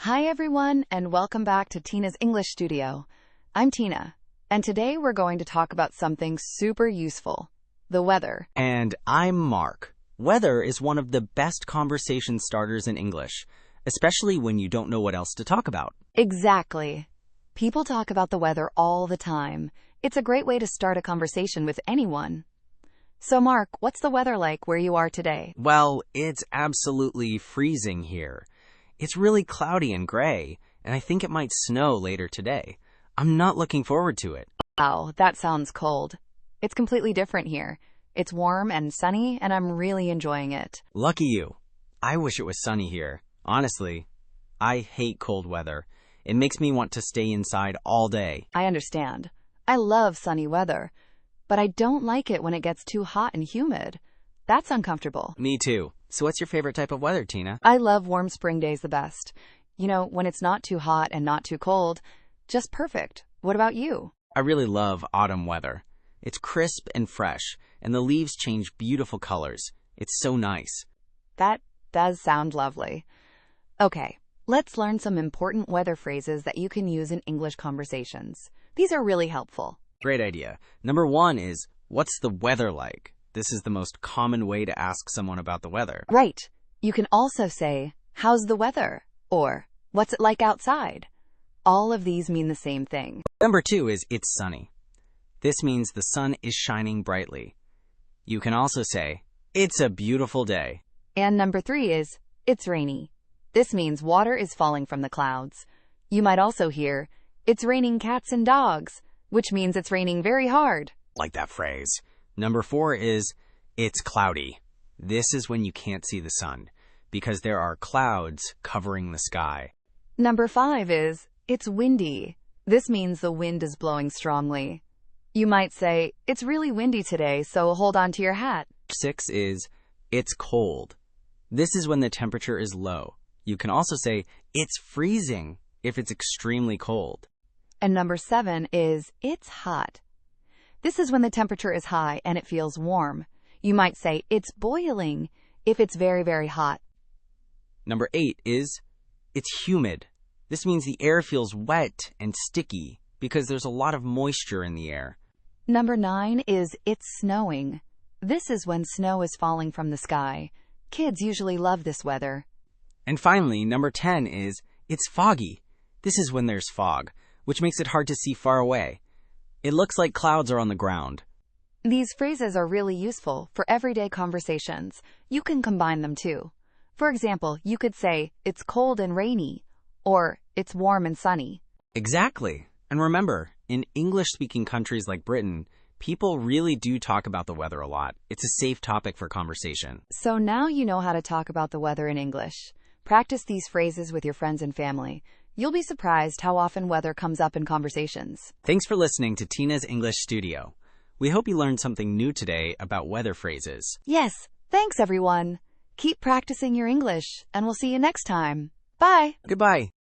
Hi everyone, and welcome back to Tina's English Studio. I'm Tina, and today we're going to talk about something super useful, the weather. And I'm Mark. Weather is one of the best conversation starters in English, especially when you don't know what else to talk about. Exactly. People talk about the weather all the time. It's a great way to start a conversation with anyone. So Mark, what's the weather like where you are today? Well, it's absolutely freezing here. It's really cloudy and gray, and I think it might snow later today. I'm not looking forward to it. Wow, that sounds cold. It's completely different here. It's warm and sunny, and I'm really enjoying it. Lucky you. I wish it was sunny here. Honestly, I hate cold weather. It makes me want to stay inside all day. I understand. I love sunny weather, but I don't like it when it gets too hot and humid. That's uncomfortable. Me too. So what's your favorite type of weather, Tina? I love warm spring days the best. You know, when it's not too hot and not too cold, just perfect. What about you? I really love autumn weather. It's crisp and fresh, and the leaves change beautiful colors. It's so nice. That does sound lovely. Okay, let's learn some important weather phrases that you can use in English conversations. These are really helpful. Great idea. Number 1 is, what's the weather like? This is the most common way to ask someone about the weather. Right. You can also say, how's the weather? Or, what's it like outside? All of these mean the same thing. Number 2 is, it's sunny. This means the sun is shining brightly. You can also say, it's a beautiful day. And number 3 is, it's rainy. This means water is falling from the clouds. You might also hear, it's raining cats and dogs, which means it's raining very hard. Like that phrase. Number 4 is, it's cloudy. This is when you can't see the sun, because there are clouds covering the sky. Number 5 is, it's windy. This means the wind is blowing strongly. You might say, it's really windy today, so hold on to your hat. 6 is, it's cold. This is when the temperature is low. You can also say, it's freezing if it's extremely cold. And number 7 is, it's hot. This is when the temperature is high and it feels warm. You might say, it's boiling if it's very, very hot. Number 8 is, it's humid. This means the air feels wet and sticky because there's a lot of moisture in the air. Number 9 is, it's snowing. This is when snow is falling from the sky. Kids usually love this weather. And finally, number 10 is, it's foggy. This is when there's fog, which makes it hard to see far away. It looks like clouds are on the ground. These phrases are really useful for everyday conversations. You can combine them too. For example, you could say, it's cold and rainy, or it's warm and sunny. Exactly. And remember, in English-speaking countries like Britain, people really do talk about the weather a lot. It's a safe topic for conversation. So now you know how to talk about the weather in English. Practice these phrases with your friends and family. You'll be surprised how often weather comes up in conversations. Thanks for listening to Tina's English Studio. We hope you learned something new today about weather phrases. Yes, thanks everyone. Keep practicing your English, and we'll see you next time. Bye. Goodbye.